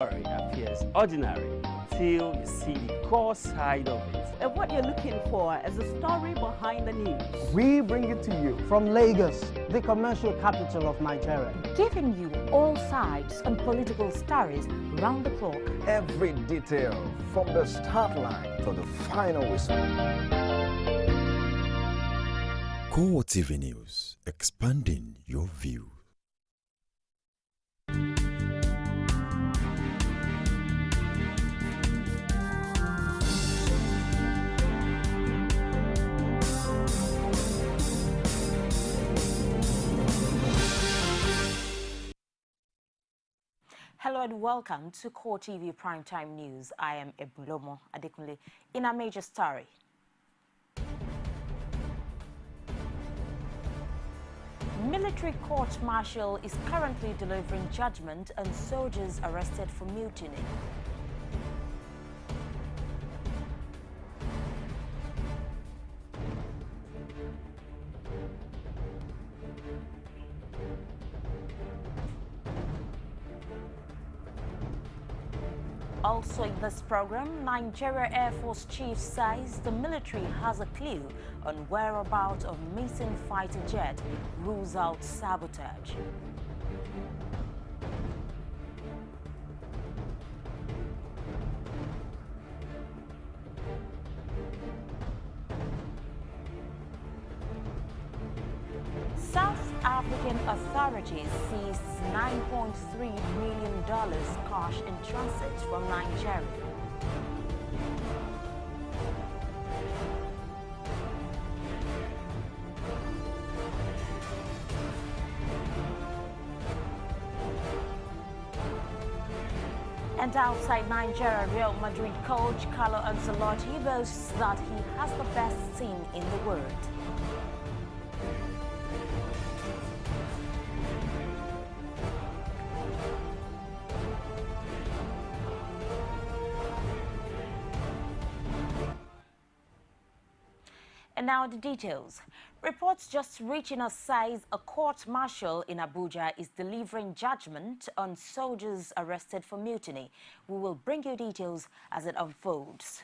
Story appears ordinary till you see the core side of it. And what you're looking for is the story behind the news. We bring it to you from Lagos, the commercial capital of Nigeria. Giving you all sides and political stories round the clock. Every detail from the start line to the final whistle. CoreTV News, expanding your view. Hello and welcome to CoreTV Primetime News. I am Ebulomo Adekunle. In a major story, military court-martial is currently delivering judgment on soldiers arrested for mutiny. Also in this program, Nigeria Air Force Chief says the military has a clue on whereabouts of missing fighter jet, rules out sabotage. South African authorities seized $9.3 million cash in transit from Nigeria. And outside Nigeria, Real Madrid coach Carlo Ancelotti boasts that he has the best team in the world. And now the details. Reports just reaching us says a court-martial in Abuja is delivering judgment on soldiers arrested for mutiny. We will bring you details as it unfolds.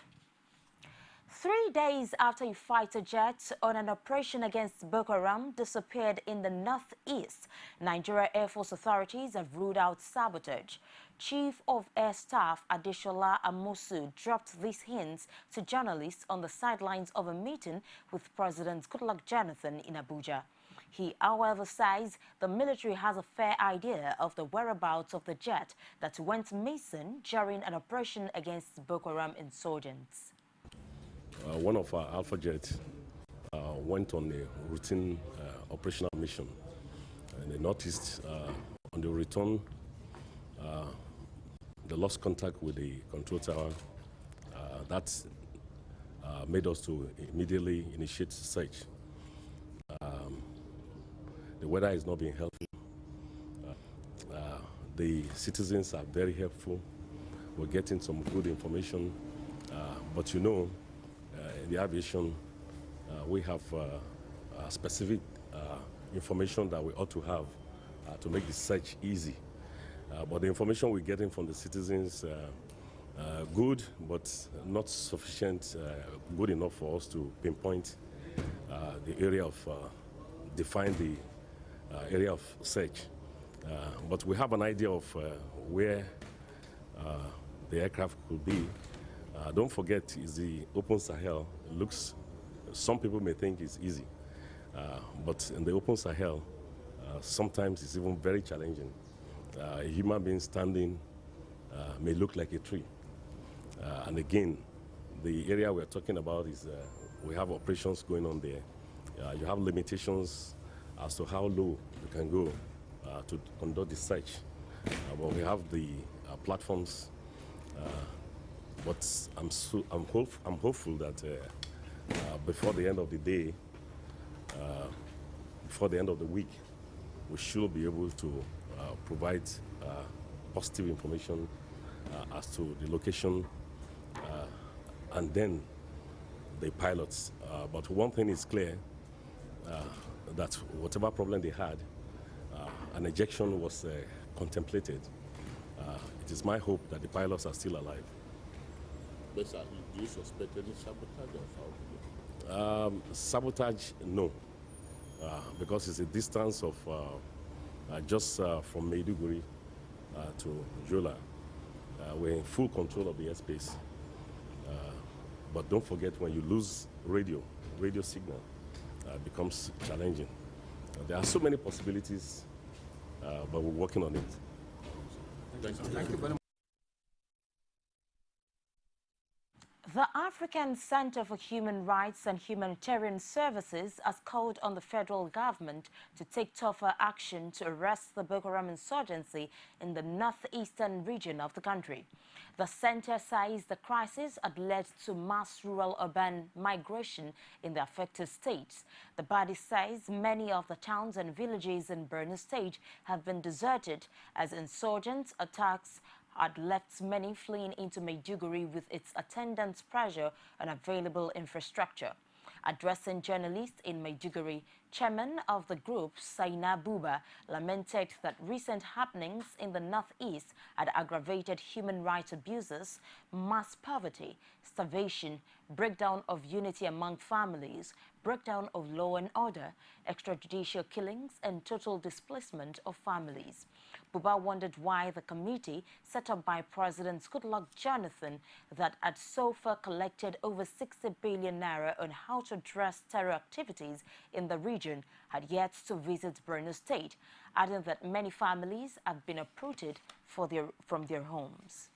3 days after a fighter jet on an operation against Boko Haram disappeared in the northeast, Nigeria Air Force authorities have ruled out sabotage. Chief of Air Staff Adeshola Amosu dropped these hints to journalists on the sidelines of a meeting with President Goodluck Jonathan in Abuja. He, however, says the military has a fair idea of the whereabouts of the jet that went missing during an operation against Boko Haram insurgents. One of our Alpha jets went on a routine operational mission in the northeast. On the return, they lost contact with the control tower. That made us to immediately initiate search. The weather is not being helpful. The citizens are very helpful. We're getting some good information, but you know, in the aviation, we have specific information that we ought to have to make the search easy. But the information we're getting from the citizens, good, but not sufficient, good enough for us to pinpoint the area of, define the area of search. But we have an idea of where the aircraft could be. Don't forget, is the open Sahel. It looks, some people may think it's easy, but in the open Sahel, sometimes it's even very challenging. A human being standing may look like a tree. And again, the area we're talking about is we have operations going on there. You have limitations as to how low you can go to conduct the search. But we have the platforms. But I'm hopeful that before the end of the day, before the end of the week, we should be able to provide positive information as to the location and then the pilots. But one thing is clear, that whatever problem they had, an ejection was contemplated. It is my hope that the pilots are still alive. But sir, do you suspect any sabotage of our people? Sabotage, no, because it's a distance of just from Maiduguri to Jola. We're in full control of the airspace. But don't forget, when you lose radio signal becomes challenging. There are so many possibilities, but we're working on it. Thank you very much. The African Center for Human Rights and Humanitarian Services has called on the federal government to take tougher action to arrest the Boko Haram insurgency in the northeastern region of the country. The center says the crisis had led to mass rural-urban migration in the affected states. The body says many of the towns and villages in Borno State have been deserted as insurgent attacks had left many fleeing into Maiduguri with its attendant pressure on available infrastructure. Addressing journalists in Maiduguri, chairman of the group, Saina Buba, lamented that recent happenings in the northeast had aggravated human rights abuses, mass poverty, starvation, breakdown of unity among families, breakdown of law and order, extrajudicial killings, and total displacement of families. Buba wondered why the committee set up by President Goodluck Jonathan that had so far collected over 60 billion naira on how to address terror activities in the region had yet to visit Borno State, adding that many families have been uprooted from their homes.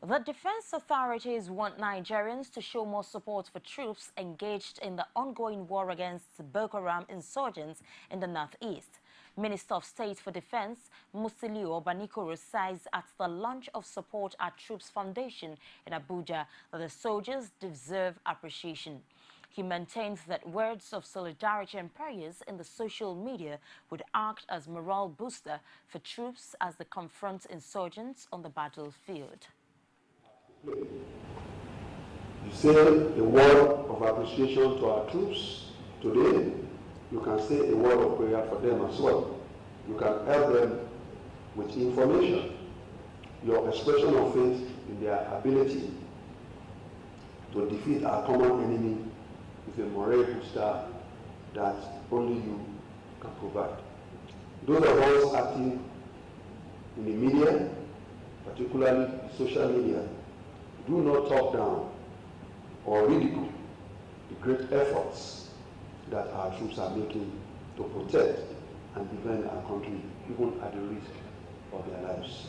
The defense authorities want Nigerians to show more support for troops engaged in the ongoing war against Boko Haram insurgents in the northeast. Minister of State for Defense, Musiliu Obanikoro, says at the launch of Support Our Troops Foundation in Abuja that the soldiers deserve appreciation. He maintains that words of solidarity and prayers in the social media would act as morale booster for troops as they confront insurgents on the battlefield. You say a word of appreciation to our troops today. You can say a word of prayer for them as well. You can help them with information. Your expression of faith in their ability to defeat our common enemy is a morale booster that only you can provide. Those of us active in the media, particularly social media, do not talk down or ridicule the great efforts that our troops are making to protect and defend our country, even at the risk of their lives.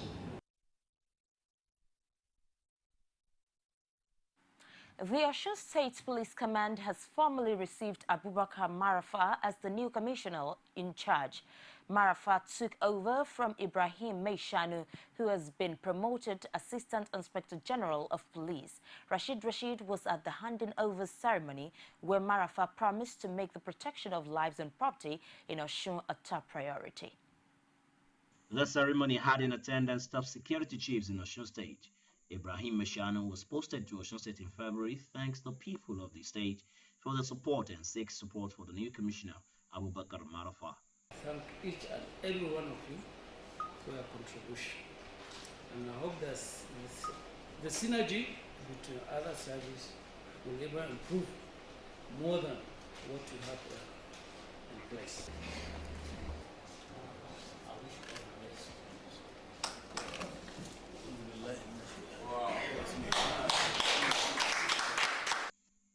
The Osun State Police Command has formally received Abubakar Marafa as the new commissioner in charge. Marafa took over from Ibrahim Meishanu, who has been promoted Assistant Inspector General of Police. Rashid was at the handing over ceremony where Marafa promised to make the protection of lives and property in Osun a top priority. The ceremony had in attendance top security chiefs in Osun State. Ibrahim Meishanu was posted to Osun State in February, thanks the people of the state for the support and seeks support for the new commissioner, Abubakar Marafa. Thank each and every one of you for your contribution. And I hope that the synergy between other services will ever improve more than what you have in place.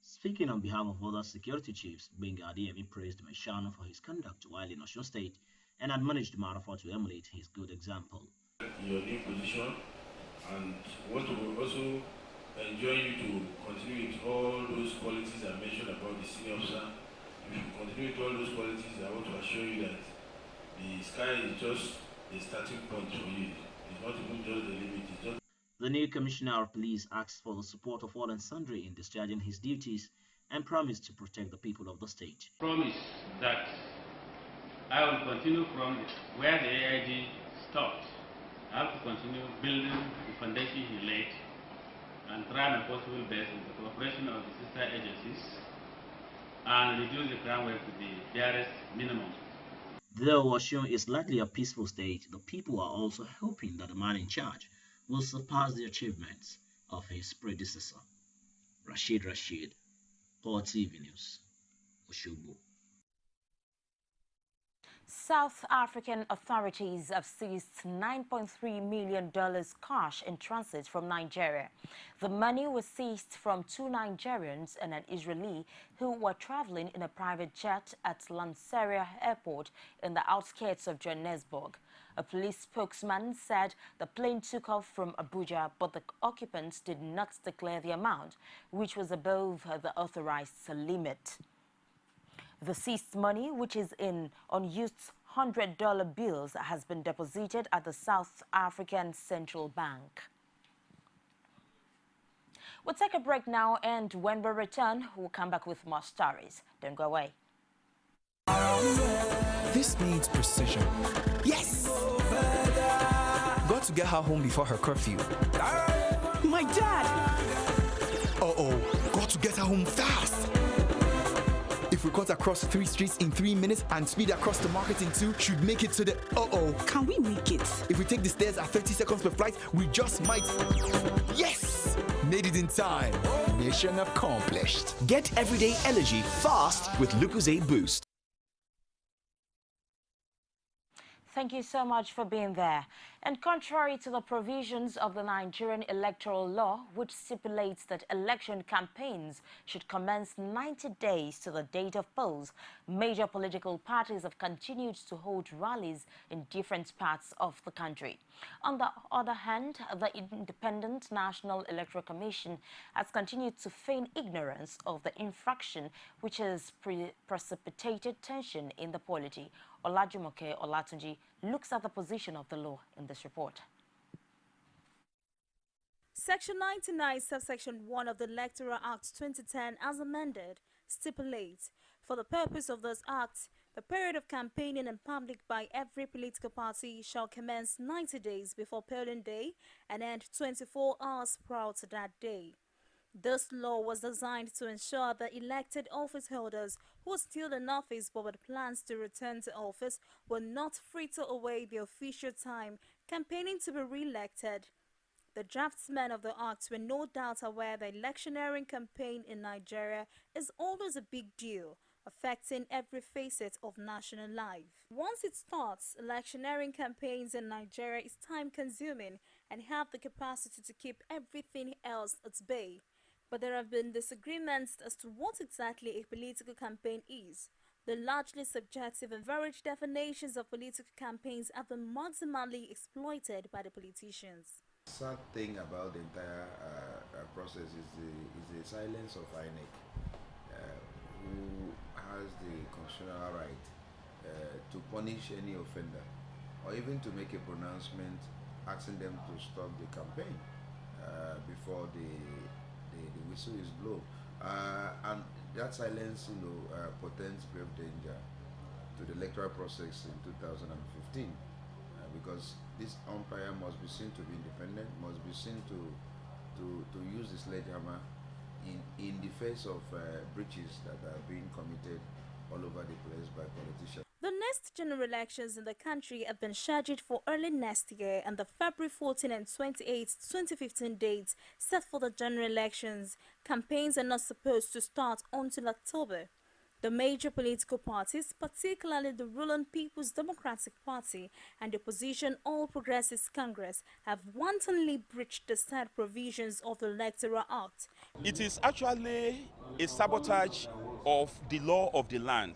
Speaking on behalf of other security chiefs, Benga Adeyemi praised Meishanu for his conduct while in Osun State and admonished Marafa to emulate his good example. Your new position, and want to also enjoin you to continue with all those qualities I mentioned about the senior officer. If you continue with all those qualities, I want to assure you that the sky is just a starting point for you. It's not even just the limit. It's just the new commissioner of police asked for the support of all and sundry in discharging his duties and promised to protect the people of the state. Promise that I will continue from where the AIG stopped. I have to continue building the foundation he laid and try my possible best with the cooperation of the sister agencies and reduce the crime rate to the barest minimum. Though Osun is likely a peaceful state, the people are also hoping that the man in charge will surpass the achievements of his predecessor. Rashid, CoreTV News, Osogbo. South African authorities have seized $9.3 million cash in transit from Nigeria. The money was seized from 2 Nigerians and an Israeli who were traveling in a private jet at Lanseria Airport in the outskirts of Johannesburg. A police spokesman said the plane took off from Abuja, but the occupants did not declare the amount, which was above the authorized limit. The seized money, which is in unused $100 bills, has been deposited at the South African Central Bank. We'll take a break now, and when we return, we'll come back with more stories. Don't go away. This means precision. Yes! Got to get her home before her curfew. My dad! Uh-oh, got to get her home fast. If we cut across 3 streets in 3 minutes and speed across the market in 2, should make it to the Can we make it? If we take the stairs at 30 seconds per flight, we just might. Yes! Made it in time. Mission accomplished. Get everyday energy fast with Lucozade Boost. Thank you so much for being there. And contrary to the provisions of the Nigerian electoral law, which stipulates that election campaigns should commence 90 days to the date of polls, major political parties have continued to hold rallies in different parts of the country. On the other hand, the Independent National Electoral Commission has continued to feign ignorance of the infraction, which has precipitated tension in the polity. Olajumoke Olatunji looks at the position of the law in this report. Section 99, subsection 1 of the Electoral Act 2010 as amended stipulates, for the purpose of this act, the period of campaigning in public by every political party shall commence 90 days before polling day and end 24 hours prior to that day. This law was designed to ensure that elected office holders who are still in office but with plans to return to office will not fritter away their official time campaigning to be re-elected. The draftsmen of the act were no doubt aware that electioneering campaign in Nigeria is always a big deal, affecting every facet of national life. Once it starts, electioneering campaigns in Nigeria is time-consuming and have the capacity to keep everything else at bay. But there have been disagreements as to what exactly a political campaign is. The largely subjective and varied definitions of political campaigns have been maximally exploited by the politicians. The sad thing about the entire process is the silence of INEC, who has the constitutional right to punish any offender or even to make a pronouncement asking them to stop the campaign before the whistle is blown, and that silence, portends grave danger to the electoral process in 2015, because this umpire must be seen to be independent, must be seen to use the sledgehammer in the face of breaches that are being committed all over the place by politicians. The next general elections in the country have been scheduled for early next year, and the February 14 and 28, 2015 dates set for the general elections. Campaigns are not supposed to start until October. The major political parties, particularly the ruling People's Democratic Party and the opposition All Progressives Congress, have wantonly breached the said provisions of the Electoral Act. It is actually a sabotage of the law of the land,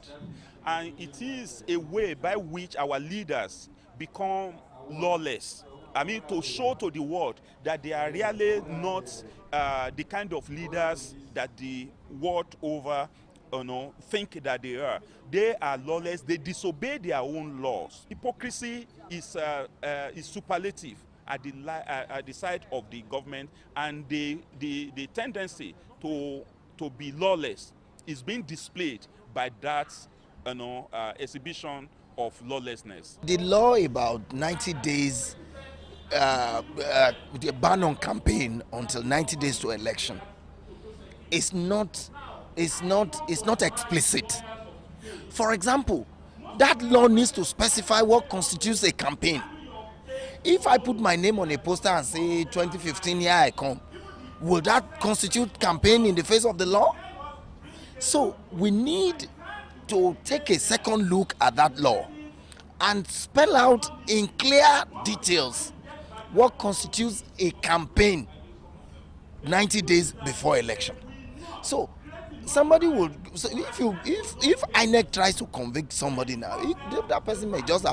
and it is a way by which our leaders become lawless. I mean, to show to the world that they are really not the kind of leaders that the world over think that they are. They are lawless. They disobey their own laws. Hypocrisy is superlative at the side of the government, and the tendency to be lawless is being displayed by that exhibition of lawlessness. The law about 90 days, the ban on campaign until 90 days to election, is not explicit. For example, that law needs to specify what constitutes a campaign. If I put my name on a poster and say 2015 here I come, will that constitute campaign in the face of the law? So we need to take a second look at that law and spell out in clear details what constitutes a campaign 90 days before election. So somebody would, so if INEC tries to convict somebody now, that person may just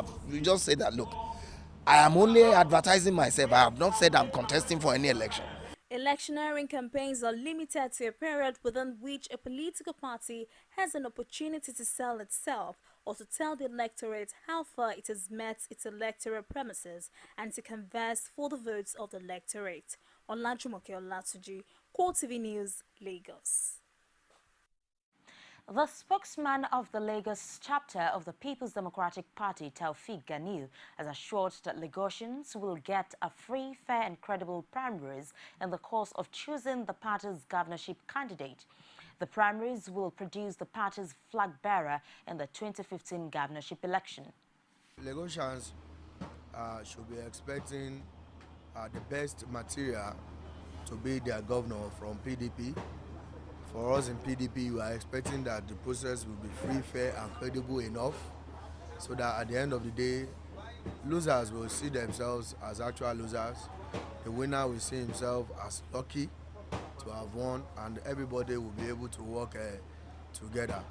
say that, look, I am only advertising myself. I have not said I'm contesting for any election. Electioneering campaigns are limited to a period within which a political party has an opportunity to sell itself or to tell the electorate how far it has met its electoral premises and to canvass for the votes of the electorate. Olajumoke Olatuji, CoreTV News, Lagos. The spokesman of the Lagos chapter of the People's Democratic Party, Taufik Ganiu, has assured that Lagosians will get a free, fair and credible primaries in the course of choosing the party's governorship candidate. The primaries will produce the party's flag bearer in the 2015 governorship election. Lagosians should be expecting the best material to be their governor from PDP. For us in PDP, we are expecting that the process will be free, fair and credible enough so that at the end of the day, losers will see themselves as actual losers. The winner will see himself as lucky to have won, and everybody will be able to work together.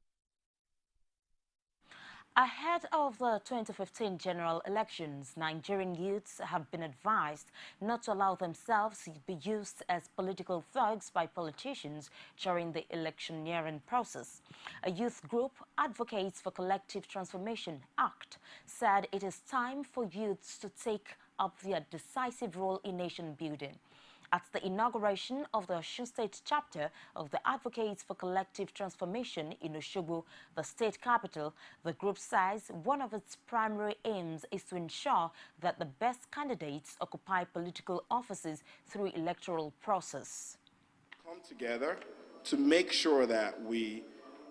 Ahead of the 2015 general elections, Nigerian youths have been advised not to allow themselves to be used as political thugs by politicians during the electioneering process. A youth group, Advocates for Collective Transformation ACT, said it is time for youths to take up their decisive role in nation building. At the inauguration of the Osun State chapter of the Advocates for Collective Transformation in Osogbo, the state capital, the group says one of its primary aims is to ensure that the best candidates occupy political offices through electoral process. Come together to make sure that we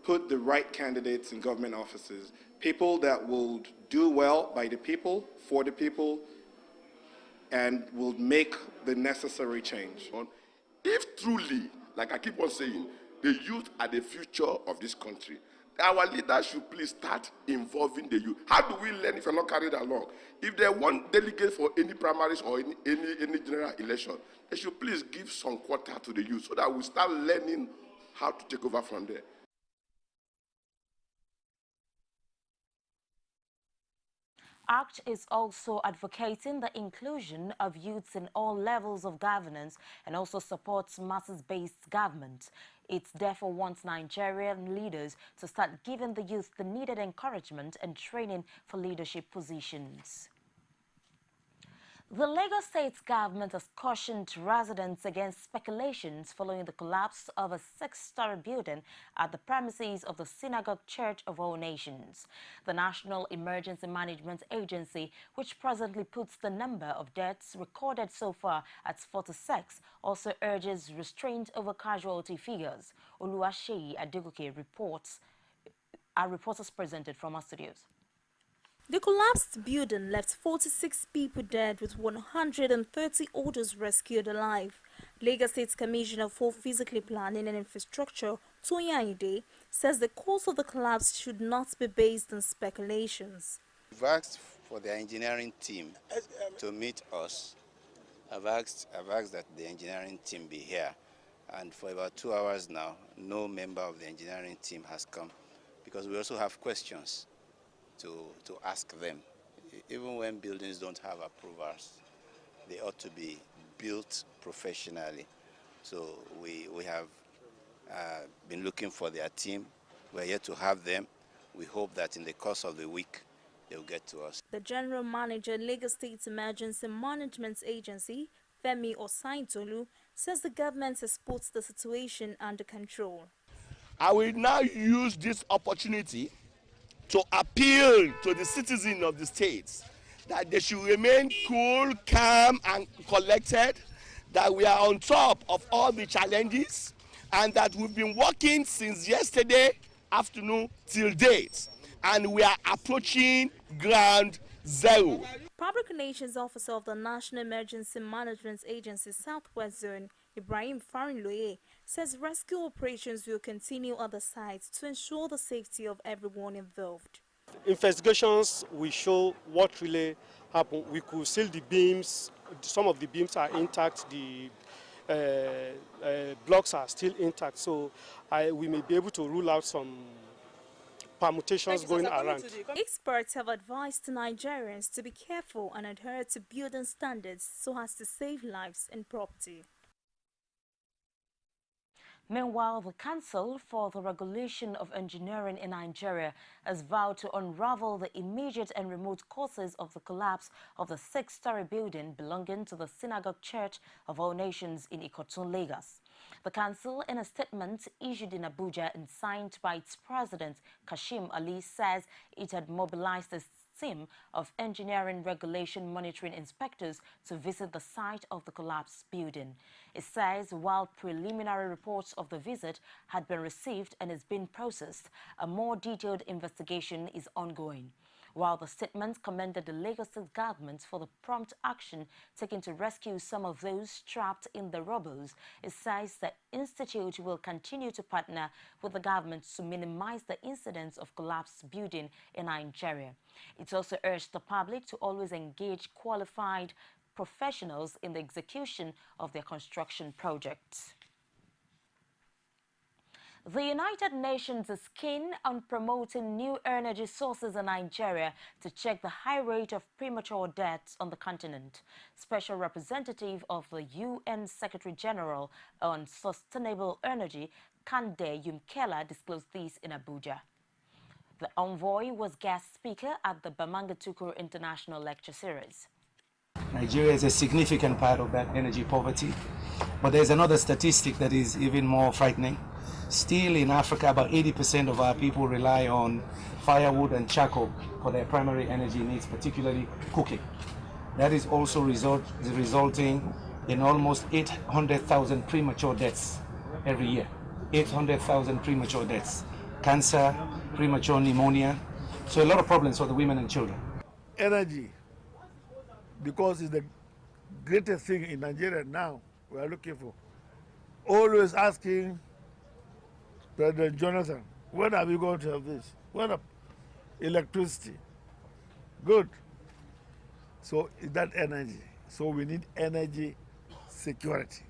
put the right candidates in government offices, people that will do well by the people, for the people, and will make the necessary change. If truly, like I keep on saying, the youth are the future of this country, our leaders should please start involving the youth. How do we learn if you're not carried along? If they want delegates for any primaries or any general election, they should please give some quota to the youth so that we start learning how to take over from there. ACT is also advocating the inclusion of youths in all levels of governance and also supports masses-based government. It therefore wants Nigerian leaders to start giving the youth the needed encouragement and training for leadership positions. The Lagos State government has cautioned residents against speculations following the collapse of a 6-story building at the premises of the Synagogue Church of All Nations. The National Emergency Management Agency, which presently puts the number of deaths recorded so far at 46, also urges restraint over casualty figures. Oluwaseyi Adegoke reports. Our reporters presented from our studios. The collapsed building left 46 people dead with 130 others rescued alive. Lagos State Commissioner for Physical Planning and Infrastructure, Toyin Ayinde, says the cause of the collapse should not be based on speculations. We've asked for the engineering team to meet us. I've asked that the engineering team be here. And for about 2 hours now, no member of the engineering team has come because we also have questions to ask them. Even when buildings don't have approvals, they ought to be built professionally. So we have been looking for their team. We're yet to have them. We hope that in the course of the week, they'll get to us. The General Manager, Lagos State Emergency Management Agency, Femi Osaintolu, says the government has put the situation under control. I will now use this opportunity to appeal to the citizens of the states that they should remain cool, calm, and collected, that we are on top of all the challenges, and that we've been working since yesterday afternoon till date. and we are approaching ground zero. Public Relations Officer of the National Emergency Management Agency Southwest Zone, Ibrahim Farinloye, says rescue operations will continue at the site to ensure the safety of everyone involved. Investigations will show what really happened. We could seal the beams. Some of the beams are intact. The blocks are still intact. So we may be able to rule out some permutations going around. Experts have advised Nigerians to be careful and adhere to building standards so as to save lives and property. Meanwhile, the Council for the Regulation of Engineering in Nigeria has vowed to unravel the immediate and remote causes of the collapse of the 6-story building belonging to the Synagogue Church of All Nations in Ikotun, Lagos. The Council, in a statement issued in Abuja and signed by its president, Kashim Ali, says it had mobilized a team of engineering regulation monitoring inspectors to visit the site of the collapsed building. It says while preliminary reports of the visit had been received and is being processed, a more detailed investigation is ongoing. While the statement commended the Lagos State government for the prompt action taken to rescue some of those trapped in the rubble, it says the institute will continue to partner with the government to minimize the incidents of collapsed building in Nigeria. It also urged the public to always engage qualified professionals in the execution of their construction projects. The United Nations is keen on promoting new energy sources in Nigeria to check the high rate of premature deaths on the continent. Special Representative of the UN Secretary General on Sustainable Energy, Kande Yumkela, disclosed this in Abuja. The envoy was guest speaker at the Bamanga Tukur International Lecture Series. Nigeria is a significant part of that energy poverty, but there's another statistic that is even more frightening. Still in Africa, about 80% of our people rely on firewood and charcoal for their primary energy needs, particularly cooking. That is also resulting in almost 800,000 premature deaths every year. 800,000 premature deaths. Cancer, premature pneumonia. So a lot of problems for the women and children. Energy, because it's the greatest thing in Nigeria now we are looking for. Always asking President Jonathan, when are we going to have this? When are electricity? Good. So is that energy. So we need energy security.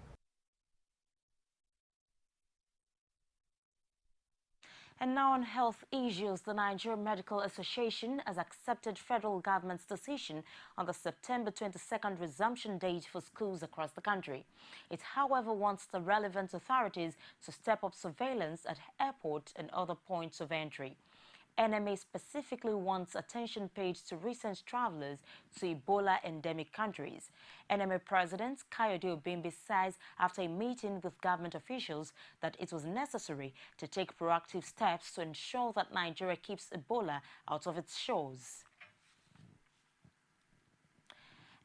And now on health issues, the Nigerian Medical Association has accepted federal government's decision on the September 22nd resumption date for schools across the country. It, however, wants the relevant authorities to step up surveillance at airports and other points of entry. NMA specifically wants attention paid to recent travelers to Ebola endemic countries. NMA President Kayode Obimbe says after a meeting with government officials that it was necessary to take proactive steps to ensure that Nigeria keeps Ebola out of its shores.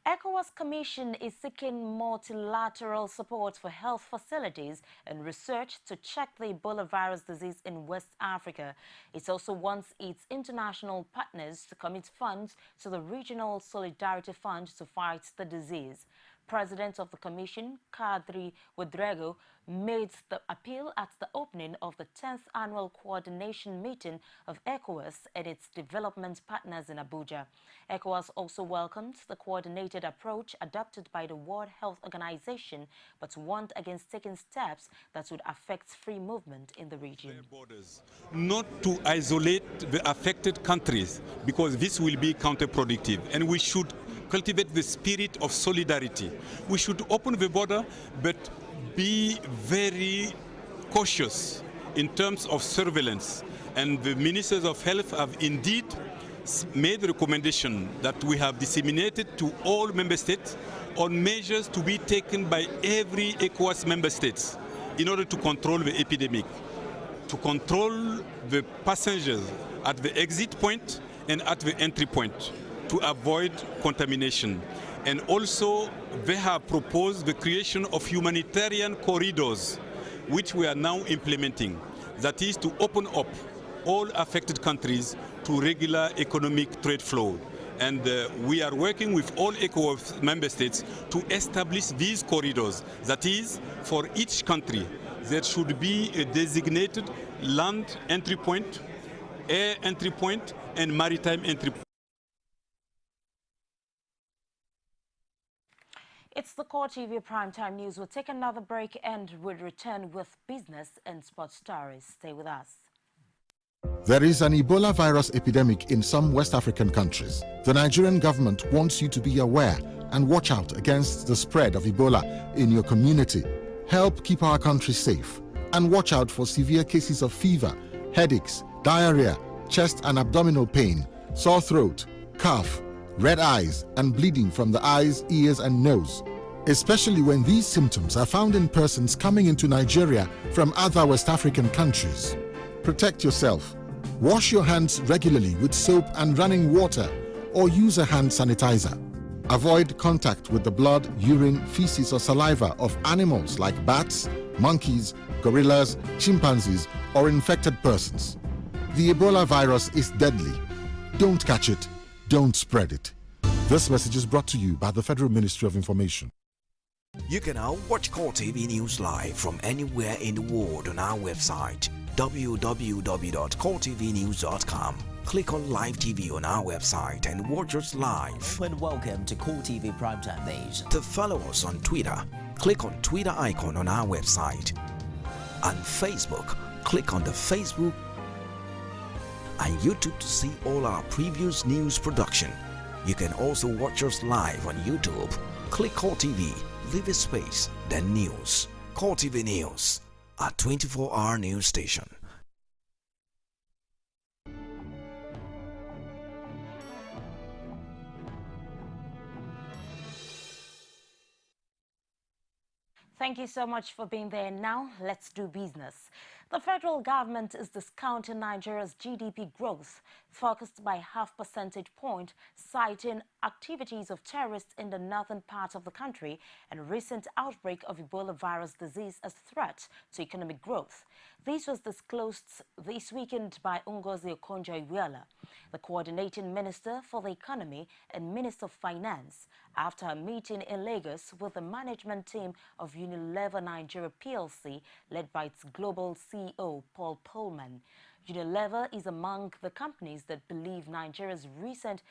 ECOWAS Commission is seeking multilateral support for health facilities and research to check the Ebola virus disease in West Africa. It also wants its international partners to commit funds to the Regional Solidarity Fund to fight the disease. President of the Commission, Kadri Wedrego, made the appeal at the opening of the 10th annual coordination meeting of ECOWAS and its development partners in Abuja. ECOWAS also welcomed the coordinated approach adopted by the World Health Organization, but warned against taking steps that would affect free movement in the region. Not to isolate the affected countries, because this will be counterproductive, and we should cultivate the spirit of solidarity. We should open the border, but be very cautious in terms of surveillance. And the ministers of health have indeed made the recommendation that we have disseminated to all member states on measures to be taken by every ECOWAS member states in order to control the epidemic, to control the passengers at the exit point and at the entry point, to avoid contamination. And also they have proposed the creation of humanitarian corridors, which we are now implementing. That is to open up all affected countries to regular economic trade flow. And we are working with all ECOWAS member states to establish these corridors. That is, for each country, there should be a designated land entry point, air entry point, and maritime entry point. It's the CoreTV Primetime News. We'll take another break and we'll return with business and sports stories. Stay with us. There is an Ebola virus epidemic in some West African countries. The Nigerian government wants you to be aware and watch out against the spread of Ebola in your community. Help keep our country safe and watch out for severe cases of fever, headaches, diarrhea, chest and abdominal pain, sore throat, cough, red eyes and bleeding from the eyes, ears and nose, especially when these symptoms are found in persons coming into Nigeria from other West African countries. Protect yourself. Wash your hands regularly with soap and running water or use a hand sanitizer. Avoid contact with the blood, urine, feces or saliva of animals like bats, monkeys, gorillas, chimpanzees or infected persons. The Ebola virus is deadly. Don't catch it. Don't spread it. This message is brought to you by the Federal Ministry of Information. You can now watch CoreTV News live from anywhere in the world on our website www.coretvnews.com. Click on Live TV on our website and watch us live. And welcome to CoreTV Primetime News. To follow us on Twitter, click on Twitter icon on our website. On Facebook, click on the Facebook and YouTube to see all our previous news production. You can also watch us live on YouTube. Click CoreTV, leave a space, then News. CoreTV News, a 24-hour news station. Thank you so much for being there. Now, let's do business. The federal government is discounting Nigeria's GDP growth, focused by half percentage point, citing activities of terrorists in the northern part of the country and recent outbreak of Ebola virus disease as threat to economic growth. This was disclosed this weekend by Ngozi Okonjo-Iweala, the coordinating minister for the economy and minister of finance, after a meeting in Lagos with the management team of Unilever Nigeria PLC, led by its global CEO, Paul Pullman. Unilever is among the companies that believe Nigeria's recent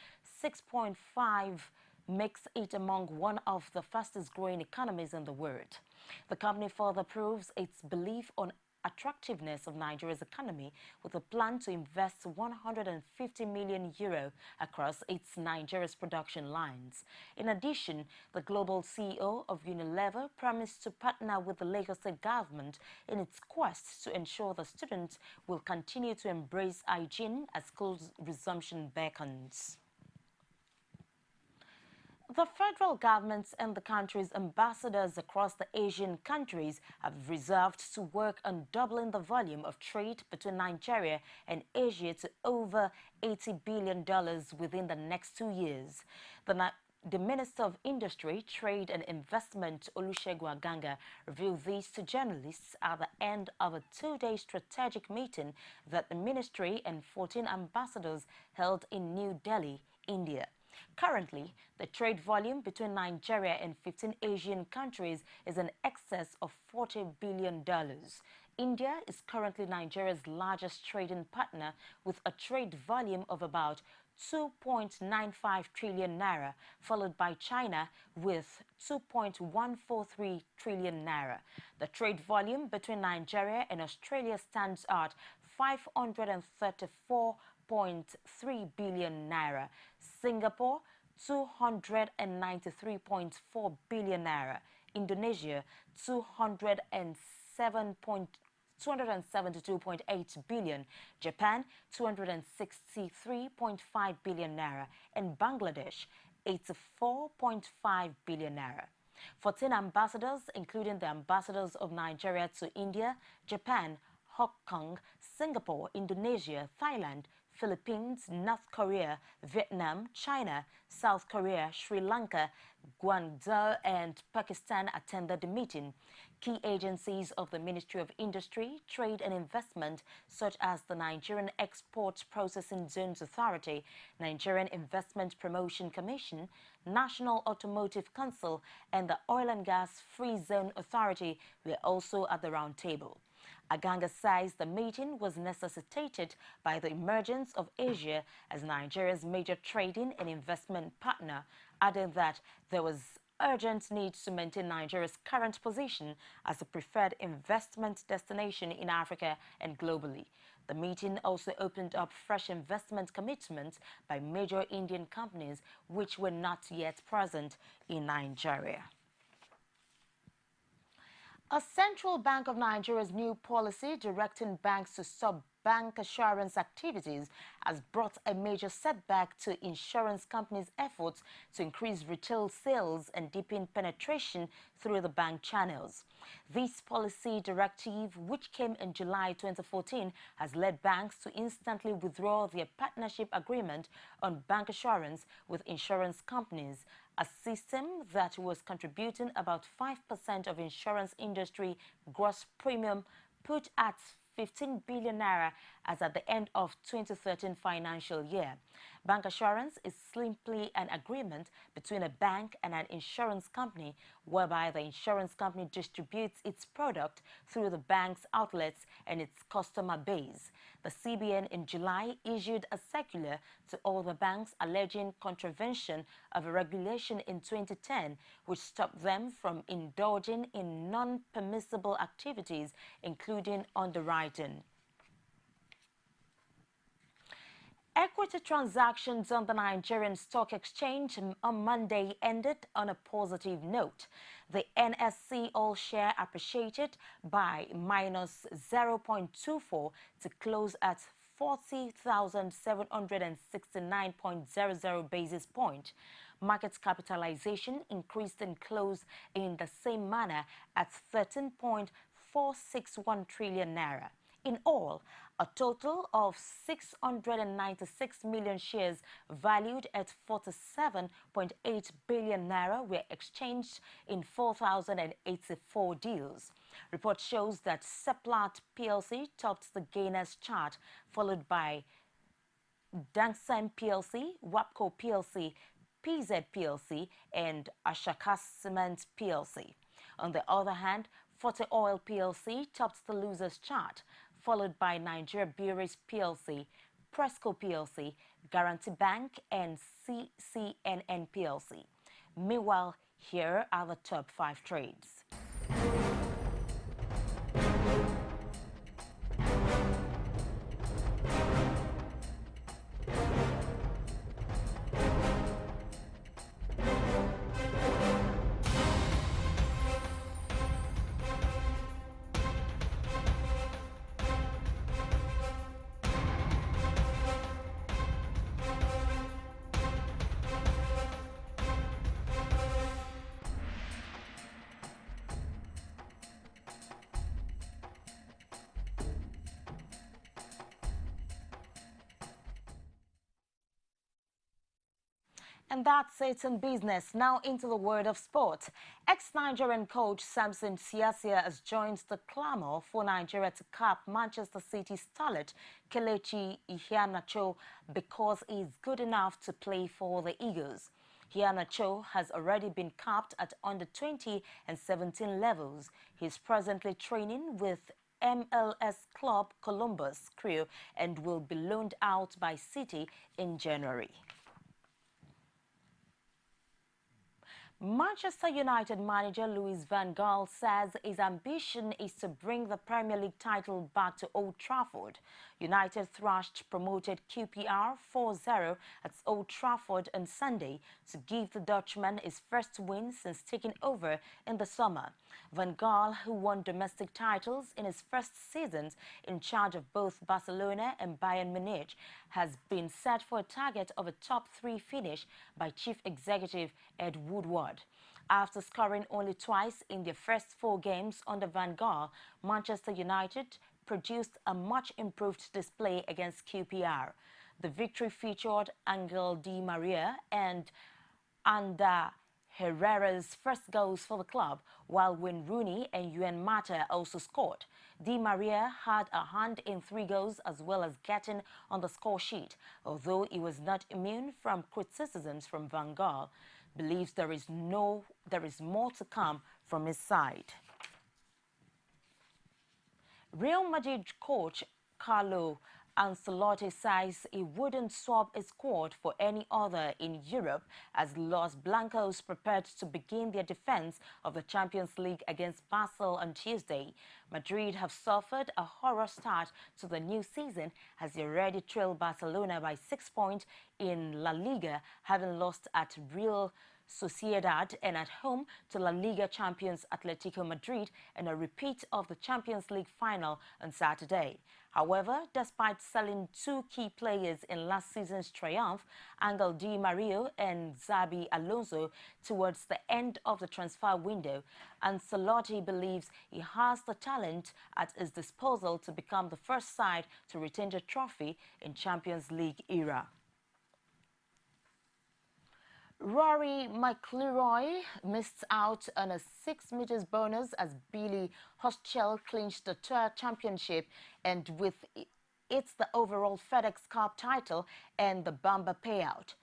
6.5 makes it among one of the fastest growing economies in the world. The company further proves its belief on attractiveness of Nigeria's economy with a plan to invest 150 million euro across its Nigeria's production lines. In addition, the global CEO of Unilever promised to partner with the Lagos State government in its quest to ensure the students will continue to embrace hygiene as school resumption beckons. The federal governments and the country's ambassadors across the Asian countries have resolved to work on doubling the volume of trade between Nigeria and Asia to over $80 billion within the next 2 years. The Minister of Industry, Trade and Investment, Olusegun Aganga, revealed this to journalists at the end of a 2-day strategic meeting that the ministry and 14 ambassadors held in New Delhi, India. Currently, the trade volume between Nigeria and 15 Asian countries is in excess of $40 billion. India is currently Nigeria's largest trading partner with a trade volume of about 2.95 trillion naira, followed by China with 2.143 trillion naira. The trade volume between Nigeria and Australia stands at 534.3 billion naira. Singapore, 293.4 billion naira. Indonesia, 272.8 billion. Japan, 263.5 billion naira. And Bangladesh, 84.5 billion naira. 14 ambassadors, including the ambassadors of Nigeria to India, Japan, Hong Kong, Singapore, Indonesia, Thailand, Philippines, North Korea, Vietnam, China, South Korea, Sri Lanka, Guangzhou and Pakistan attended the meeting. Key agencies of the Ministry of Industry, Trade and Investment, such as the Nigerian Export Processing Zones Authority, Nigerian Investment Promotion Commission, National Automotive Council, and the Oil and Gas Free Zone Authority were also at the round table. Aganga says the meeting was necessitated by the emergence of Asia as Nigeria's major trading and investment partner, adding that there was urgent need to maintain Nigeria's current position as a preferred investment destination in Africa and globally. The meeting also opened up fresh investment commitments by major Indian companies which were not yet present in Nigeria. A Central Bank of Nigeria's new policy directing banks to stop bank assurance activities has brought a major setback to insurance companies' efforts to increase retail sales and deepen penetration through the bank channels. This policy directive, which came in July 2014, has led banks to instantly withdraw their partnership agreement on bank assurance with insurance companies, a system that was contributing about 5% of insurance industry gross premium, put at 15 billion naira as at the end of 2013 financial year. Bank assurance is simply an agreement between a bank and an insurance company whereby the insurance company distributes its product through the bank's outlets and its customer base. The CBN in July issued a circular to all the banks alleging contravention of a regulation in 2010 which stopped them from indulging in non-permissible activities including underwriting. Equity transactions on the Nigerian Stock Exchange on Monday ended on a positive note. The NSE all-share appreciated by minus 0.24 to close at 40,769.00 basis point. Market capitalization increased and closed in the same manner at 13.461 trillion naira. In all, a total of 696 million shares valued at 47.8 billion naira were exchanged in 4,084 deals. Report shows that Seplat PLC topped the gainers chart, followed by Dangsam PLC, Wapco PLC, PZ PLC, and Ashaka Cement PLC. On the other hand, Forte Oil PLC topped the losers chart, followed by Nigeria Breweries PLC, Presco PLC, Guarantee Bank, and CCNN PLC. Meanwhile, here are the top 5 trades. And that's it in business. Now into the world of sport. Ex-Nigerian coach Samson Siasia has joined the clamor for Nigeria to cap Manchester City starlet Kelechi Iheanacho because he is good enough to play for the Eagles. Iheanacho has already been capped at under 20 and 17 levels. He's presently training with MLS club Columbus Crew and will be loaned out by City in January. Manchester United manager Louis van Gaal says his ambition is to bring the Premier League title back to Old Trafford. United thrashed promoted QPR 4-0 at Old Trafford on Sunday to give the Dutchman his first win since taking over in the summer. Van Gaal, who won domestic titles in his first seasons in charge of both Barcelona and Bayern Munich, has been set for a target of a top 3 finish by Chief Executive Ed Woodward. After scoring only twice in their first 4 games under Van Gaal, Manchester United produced a much improved display against QPR. The victory featured Angel Di Maria and Anda Herrera's first goals for the club, while Wayne Rooney and Yuan Mata also scored. Di Maria had a hand in 3 goals as well as getting on the score sheet, although he was not immune from criticisms from Van Gaal. Believes there is more to come from his side. Real Madrid coach Carlo Ancelotti says he wouldn't swap his squad for any other in Europe as Los Blancos prepared to begin their defense of the Champions League against Basel on Tuesday. Madrid have suffered a horror start to the new season as they already trailed Barcelona by 6 points in La Liga, having lost at Real Sociedad and at home to La Liga champions Atletico Madrid in a repeat of the Champions League final on Saturday. However, despite selling 2 key players in last season's triumph, Angel Di Maria and Xabi Alonso, towards the end of the transfer window, Ancelotti believes he has the talent at his disposal to become the first side to retain the trophy in Champions League era. Rory McIlroy missed out on a 6 meters bonus as Billy Horschel clinched the Tour Championship, and with it's the overall FedEx Cup title and the bumper payout.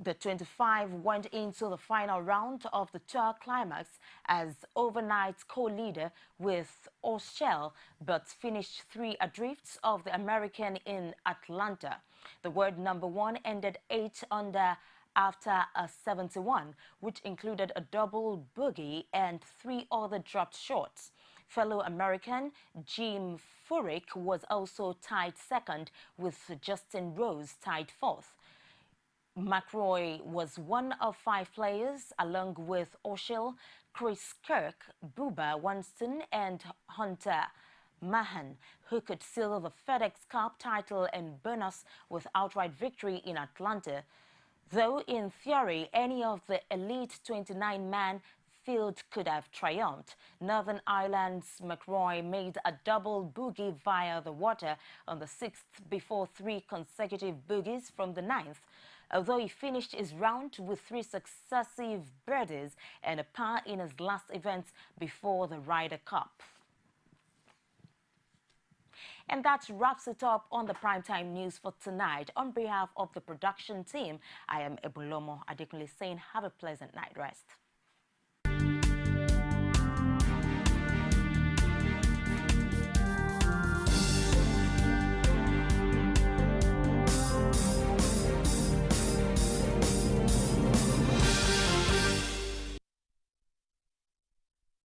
The 25 went into the final round of the Tour Climax as overnight co-leader with Horschel, but finished 3 adrift of the American in Atlanta. The world number 1 ended 8 under after a 71, which included a double bogey and 3 other dropped shots. Fellow American Jim Furyk was also tied second, with Justin Rose tied 4th. McIlroy was one of 5 players, along with Horschel, Chris Kirk, Bubba Watson and Hunter Mahan, who could seal the FedEx Cup title and bonus with outright victory in Atlanta. Though in theory, any of the elite 29-man field could have triumphed, Northern Ireland's McIlroy made a double bogey via the water on the 6th before 3 consecutive bogeys from the 9th. Although he finished his round with 3 successive birdies and a par in his last event before the Ryder Cup. And that wraps it up on the Primetime News for tonight. On behalf of the production team, I am Ebulomo Adekunle saying have a pleasant night rest.